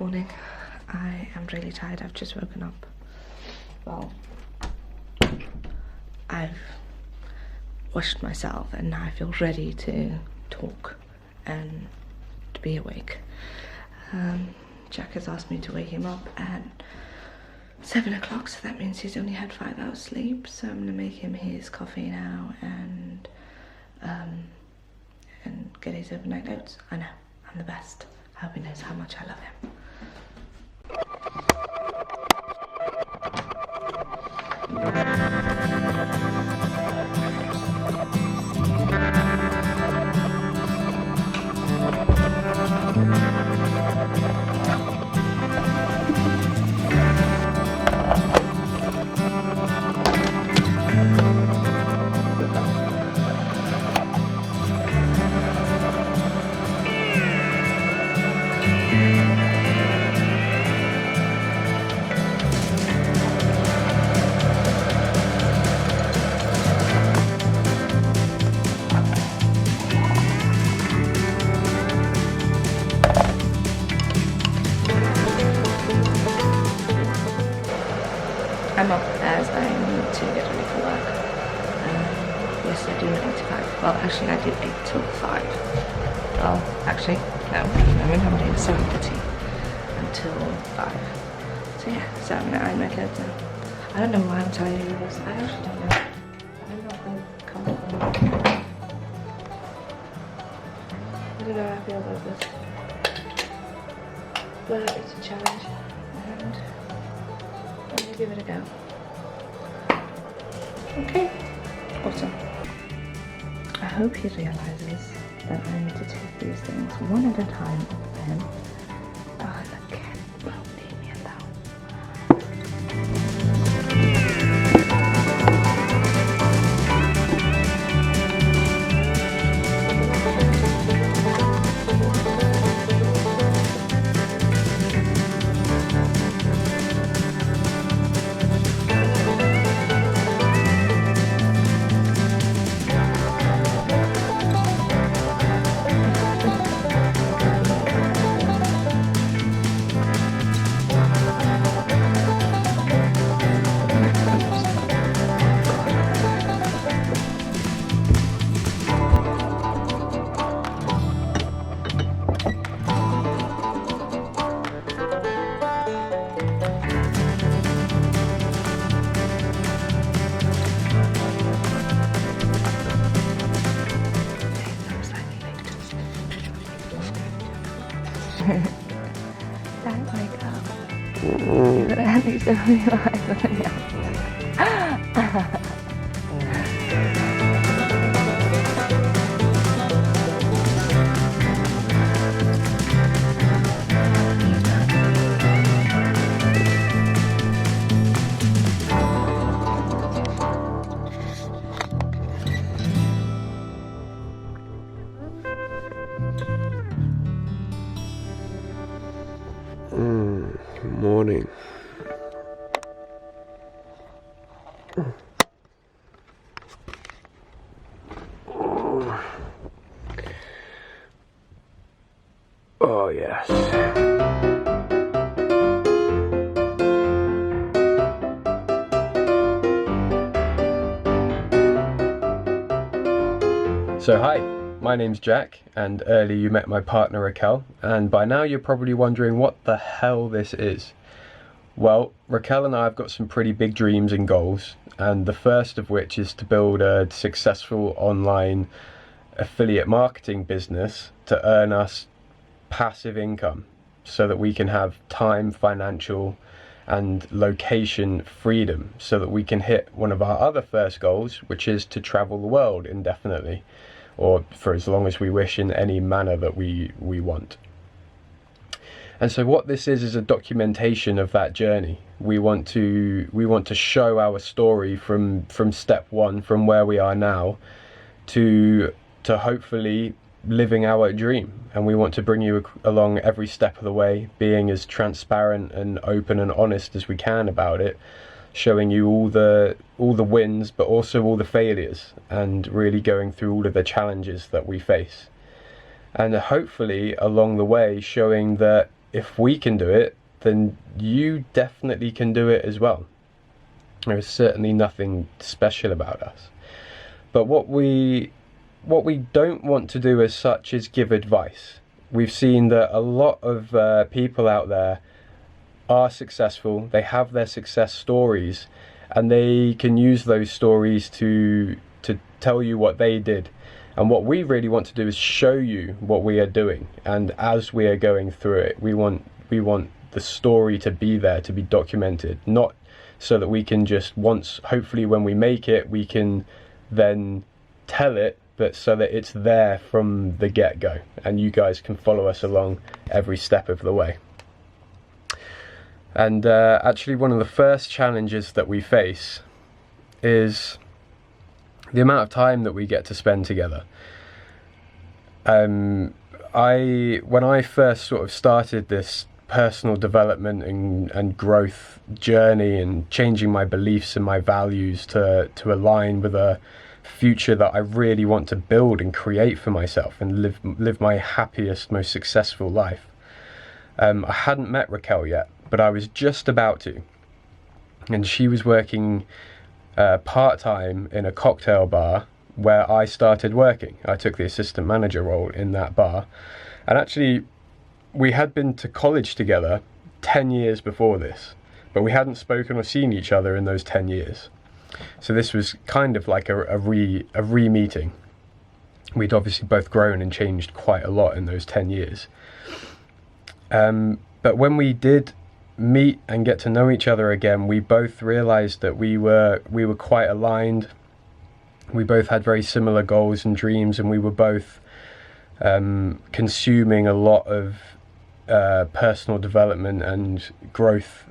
Morning. I am really tired. I've just woken up. Well, I've washed myself and now I feel ready to talk and to be awake. Jack has asked me to wake him up at 7 o'clock, so that means he's only had 5 hours sleep. So I'm gonna make him his coffee now and get his overnight oats. I know, I'm the best. I hope he knows how much I love him. I'm up as I need to get ready for work. Yes, I do 9 to 5. Well, actually, I do 8 till 5. Well, actually, no. I'm doing 7:30 until 5. So yeah, so I'm gonna iron my clothes now. I don't know why I'm telling you this. I actually don't know. I don't know if I'm comfortable. I don't know how I feel about this. But it's a challenge, and I'm gonna give it a go. Okay, awesome. I hope he realizes that I need to take these things one at a time for him. Oh, the cat won't leave me alone. Don't wake up. You're gonna have these over your eyes on you. Morning. Oh yes. So hi, my name's Jack, and earlier you met my partner Racquel, and by now you're probably wondering what the hell this is. Well, Racquel and I have got some pretty big dreams and goals, and the first of which is to build a successful online affiliate marketing business to earn us passive income so that we can have time, financial and location freedom so that we can hit one of our other first goals, which is to travel the world indefinitely, or for as long as we wish, in any manner that we want. And so what this is a documentation of that journey. We want to show our story from step one, from where we are now, to hopefully living our dream. And we want to bring you along every step of the way, being as transparent and open and honest as we can about it, showing you all the wins but also all the failures, and really going through all of the challenges that we face. And hopefully along the way showing that if we can do it, then you definitely can do it as well. There is certainly nothing special about us. But what we don't want to do as such is give advice. We've seen that a lot of people out there are successful, they have their success stories, and they can use those stories to tell you what they did. And what we really want to do is show you what we are doing, and as we are going through it, we want the story to be there, to be documented, not so that we can just once, hopefully when we make it, we can then tell it, but so that it's there from the get-go, and you guys can follow us along every step of the way. And actually one of the first challenges that we face is the amount of time that we get to spend together. When I first sort of started this personal development and growth journey and changing my beliefs and my values to align with a future that I really want to build and create for myself and live my happiest, most successful life, I hadn't met Racquel yet, but I was just about to. And she was working part-time in a cocktail bar where I started working. I took the assistant manager role in that bar. And actually, we had been to college together 10 years before this, but we hadn't spoken or seen each other in those 10 years. So this was kind of like a re-meeting. We'd obviously both grown and changed quite a lot in those 10 years. But when we did meet and get to know each other again, we both realized that we were quite aligned. We both had very similar goals and dreams, and we were both consuming a lot of personal development and growth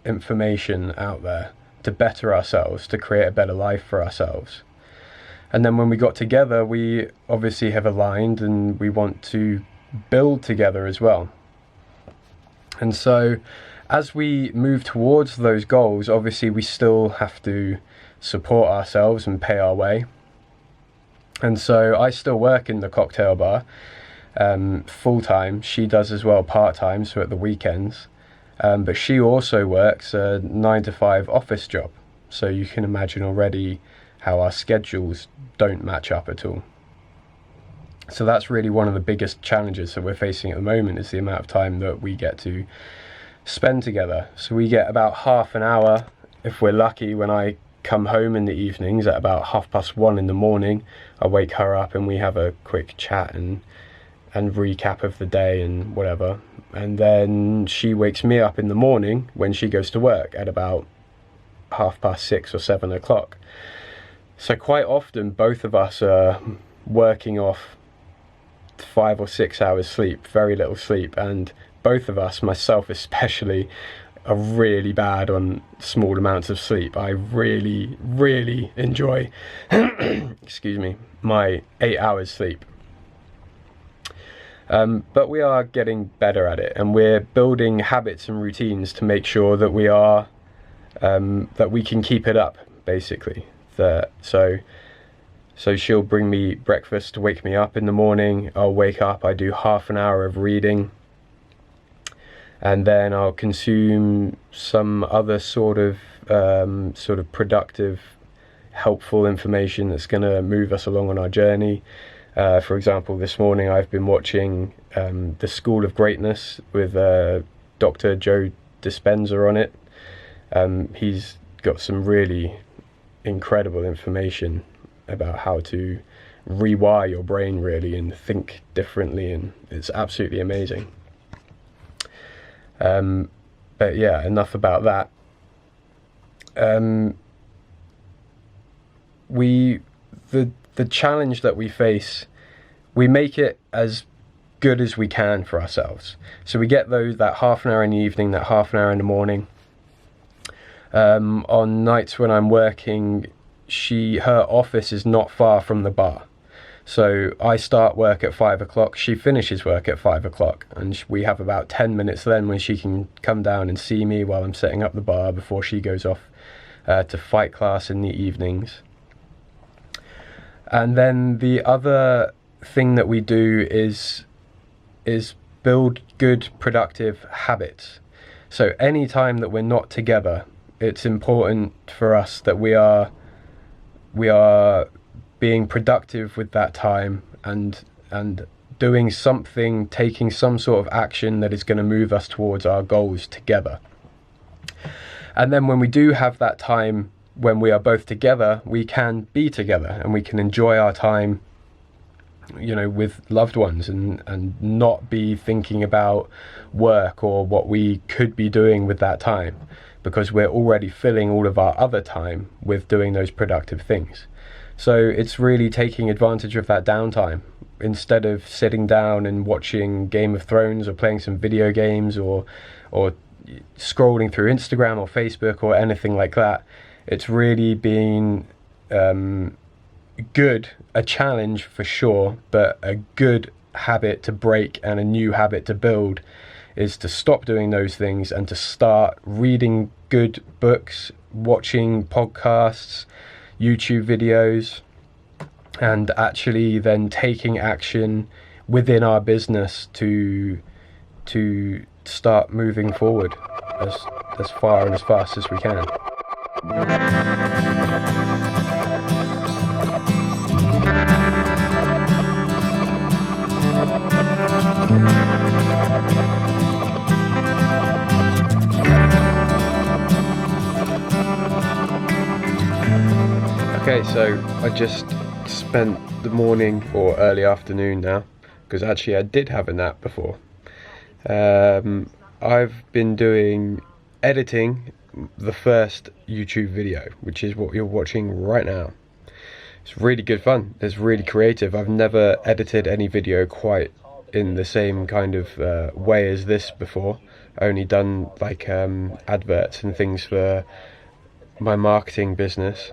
information out there to better ourselves, to create a better life for ourselves. And then when we got together, we obviously have aligned and we want to build together as well. And so as we move towards those goals, obviously we still have to support ourselves and pay our way. And so I still work in the cocktail bar full-time. She does as well part-time, so at the weekends. But she also works a 9-to-5 office job. So you can imagine already how our schedules don't match up at all. So that's really one of the biggest challenges that we're facing at the moment, is the amount of time that we get to spend together. So we get about half an hour, if we're lucky, when I come home in the evenings at about 1:30 in the morning. I wake her up and we have a quick chat and recap of the day and whatever. And then she wakes me up in the morning when she goes to work at about 6:30 or 7 o'clock. So quite often both of us are working off 5 or 6 hours sleep, very little sleep, and both of us, myself especially, are really bad on small amounts of sleep. I really enjoy excuse me, my 8 hours sleep. But we are getting better at it, and we're building habits and routines to make sure that we are that we can keep it up, basically. So she'll bring me breakfast to wake me up in the morning. I'll wake up, I do half an hour of reading, and then I'll consume some other sort of productive, helpful information that's going to move us along on our journey. For example, this morning I've been watching The School of Greatness with Dr. Joe Dispenza on it. He's got some really incredible information about how to rewire your brain, really, and think differently, and it's absolutely amazing. But yeah, enough about that. The challenge that we face, we make it as good as we can for ourselves. So we get that half an hour in the evening, that half an hour in the morning. On nights when I'm working, her office is not far from the bar. So I start work at 5 o'clock, she finishes work at 5 o'clock, and we have about 10 minutes then when she can come down and see me while I'm setting up the bar before she goes off to fight class in the evenings. And then the other thing that we do is build good, productive habits. So any time that we're not together, it's important for us that we are being productive with that time and doing something, taking some sort of action that is going to move us towards our goals together. And then when we do have that time when we are both together, we can be together and we can enjoy our time, you know, with loved ones, and not be thinking about work or what we could be doing with that time, because we're already filling all of our other time with doing those productive things. So it's really taking advantage of that downtime, instead of sitting down and watching Game of Thrones or playing some video games or scrolling through Instagram or Facebook or anything like that. It's really been good, a challenge for sure, but a good habit to break and a new habit to build is to stop doing those things and to start reading good books, watching podcasts, YouTube videos, and actually then taking action within our business to start moving forward as far and as fast as we can. Okay, so I just spent the morning or early afternoon now, because actually I did have a nap before. I've been doing editing the first YouTube video, which is what you're watching right now. It's really good fun. It's really creative. I've never edited any video quite in the same kind of way as this before. Only done like adverts and things for my marketing business.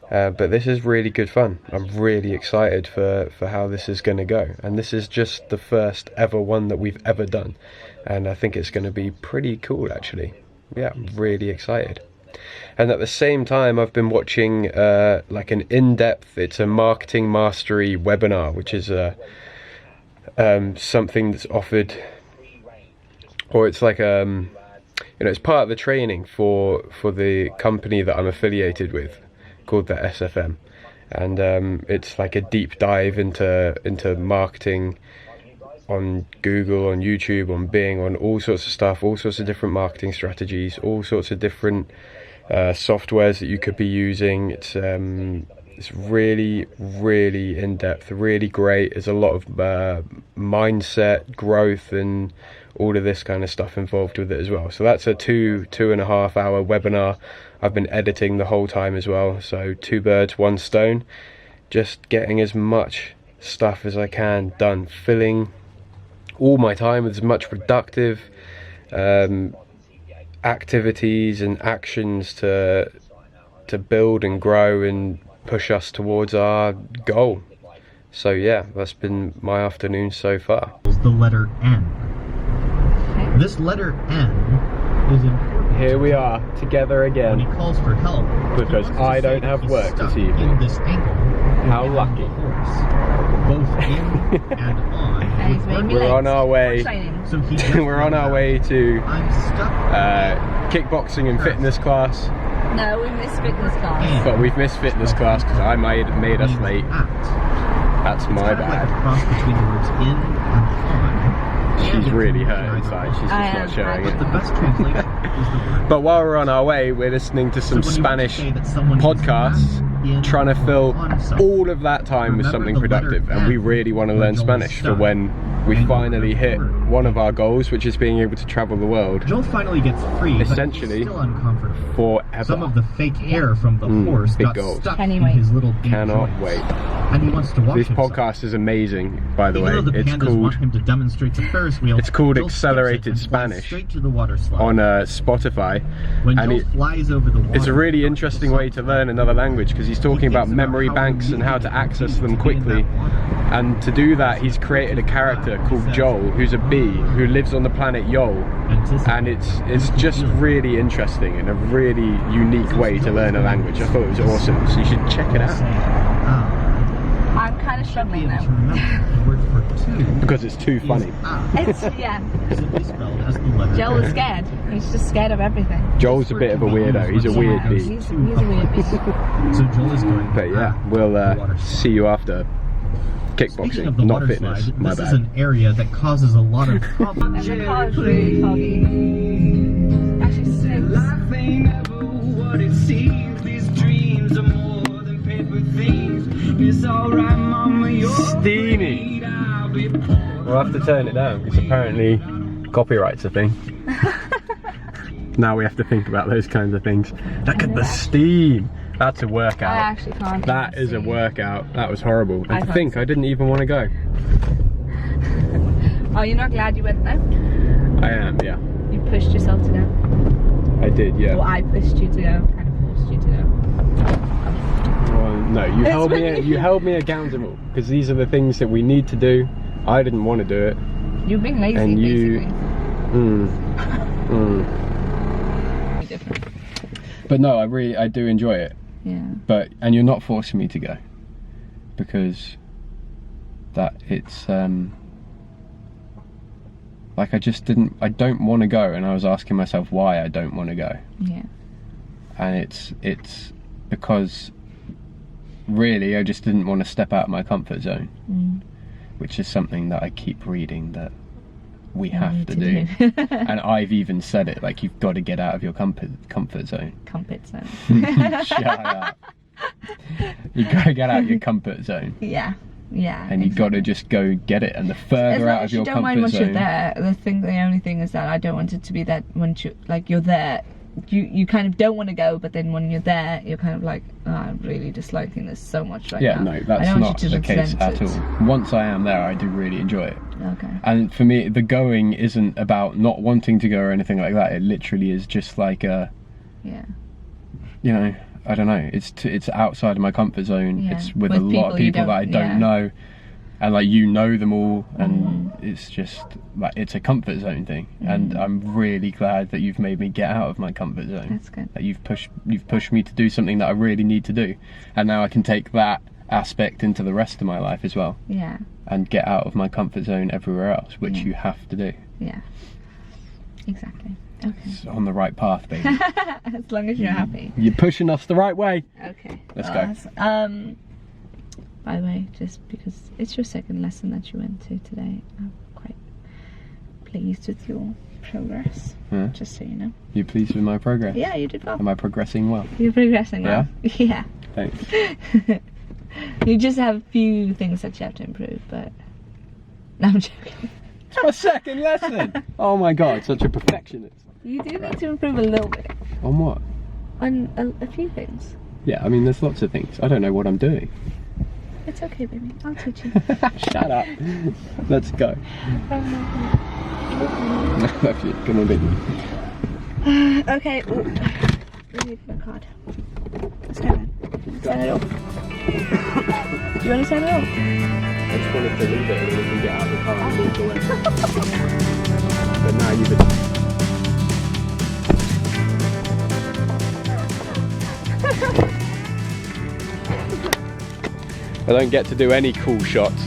But this is really good fun. I'm really excited for how this is going to go. And this is just the first ever one that we've ever done. And I think it's going to be pretty cool, actually. Yeah, I'm really excited. And at the same time, I've been watching like an in-depth, it's a marketing mastery webinar, which is something that's offered, or it's like you know, it's part of the training for the company that I'm affiliated with, called the SFM, and it's like a deep dive into marketing on Google, on YouTube, on Bing, on all sorts of stuff, all sorts of different marketing strategies, all sorts of different softwares that you could be using. It's really, really in-depth, really great. There's a lot of mindset, growth, and all of this kind of stuff involved with it as well. So that's a 2.5 hour webinar. I've been editing the whole time as well. So 2 birds, 1 stone. Just getting as much stuff as I can done, filling all my time with as much productive activities and actions to build and grow and push us towards our goal. So yeah, that's been my afternoon so far. The letter N. This letter N is important. Here we are together again. When he calls for help, because I don't have work this evening. In this angle, how lucky. Both in and on. We're on our way. So we're on our way to kickboxing and fitness class. No, we missed fitness class. But we've missed fitness class because I made us late. That's my bad. Cross between the words in and on. She's really hurt inside. She's just not showing it. The best translation is the word. But while we're on our way, we're listening to some Spanish podcasts, trying to fill all of that time with something productive. And we really want to learn Spanish for when we finally hit one of our goals, which is being able to travel the world. Joel finally gets free, essentially, but he's still uncomfortable. Forever. Some of the fake hair from the horse got stuck in his little beak Cannot joints. wait. And he wants to wash This himself. podcast is amazing, by the way. Even though the It's pandas called want him to demonstrate the Ferris wheel, It's called Joel skips it Accelerated and flies Spanish straight to the water slide. on Spotify. When and Joel flies over the water, it's a really interesting way to learn another language, because he's talking about memory banks and how to access them quickly. And to do that, he's created a character called Joel, who's a bee who lives on the planet Yol. And it's just really interesting and a really unique way to learn a language. I thought it was awesome, so you should check it out. I'm kind of struggling now. The word for Because it's too funny. It's, yeah. Simply spelled as the letter Joel was N. scared. He's just scared of everything. Joel's a bit of a weirdo. He's a weird Yeah, bee. he's a weird bee. So Joel is going. But yeah, we'll see you after Speaking kickboxing, of the not water fitness. slide, My this bad. is an area that causes a lot of problems. And the car is really foggy. Actually stinks. Life ain't ever what it seems. These dreams are more than paper things. It's alright, mama, you're Steamy. afraid I'll be We'll have to turn it down because apparently copyright's a thing. Now we have to think about those kinds of things. Look at the steam. That's a I workout. actually can't. That is a see. workout. That was horrible. I And to can't think see. I didn't even want to go. Oh, you're not glad you went now? I am, yeah. You pushed yourself to go. I did, yeah. Or I pushed you to go. Kind of forced you to go. Well, no, you held me accountable because these are the things that we need to do. I didn't want to do it. You're being lazy, And you- basically. Different. But no, I do enjoy it. Yeah. And you're not forcing me to go because that it's like I don't want to go, and I was asking myself why I don't want to go, Yeah. and it's because really I just didn't want to step out of my comfort zone, which is something that I keep reading that we have to do. And I've even said it, like, you've got to get out of your comfort zone. Comfort zone. Shut up. You gotta get out your comfort zone, Yeah. Yeah. and you gotta just go get it. And the further out of your you don't mind comfort once zone, you're there. The only thing is that I don't want it to be that once you're there, you kind of don't want to go, but then when you're there, you're kind of like, oh, I'm really disliking this so much right yeah, now. no, I that's don't not want you the to case resent at it. all. Once I am there, I do really enjoy it. Okay. And for me, the going isn't about not wanting to go or anything like that. It literally is just like a, Yeah. you know, I don't know. It's outside of my comfort zone. Yeah. It's with a lot of people that I don't know, and like you know them all, and it's just like it's a comfort zone thing. And I'm really glad that you've made me get out of my comfort zone. That's good. That you've pushed me to do something that I really need to do, and now I can take that aspect into the rest of my life as well, Yeah. and get out of my comfort zone everywhere else, which you have to do. Yeah. Exactly. Okay. It's on the right path, baby. As long as you're happy. You're pushing us the right way. Okay. Let's go. By the way, just because it's your second lesson that you went to today, I'm quite pleased with your progress. Yeah. Just so you know. You pleased with my progress? Yeah, you did well. Am I progressing well? You're progressing well. Yeah. Thanks. You just have a few things that you have to improve, but no, I'm joking. It's my second lesson. Oh my god, such a perfectionist. You do need to improve a little bit On what? on a few things. Yeah, I mean, there's lots of things. I don't know what I'm doing. It's okay, baby. I'll teach you. Shut up. Let's go. Love you. Come on, baby. Okay. Ooh. We need my card. Let's go then. Sign it off. Do you want to sign it off? I just wanted to leave it and then we can get out of the car and walk away. But now you've been... I don't get to do any cool shots.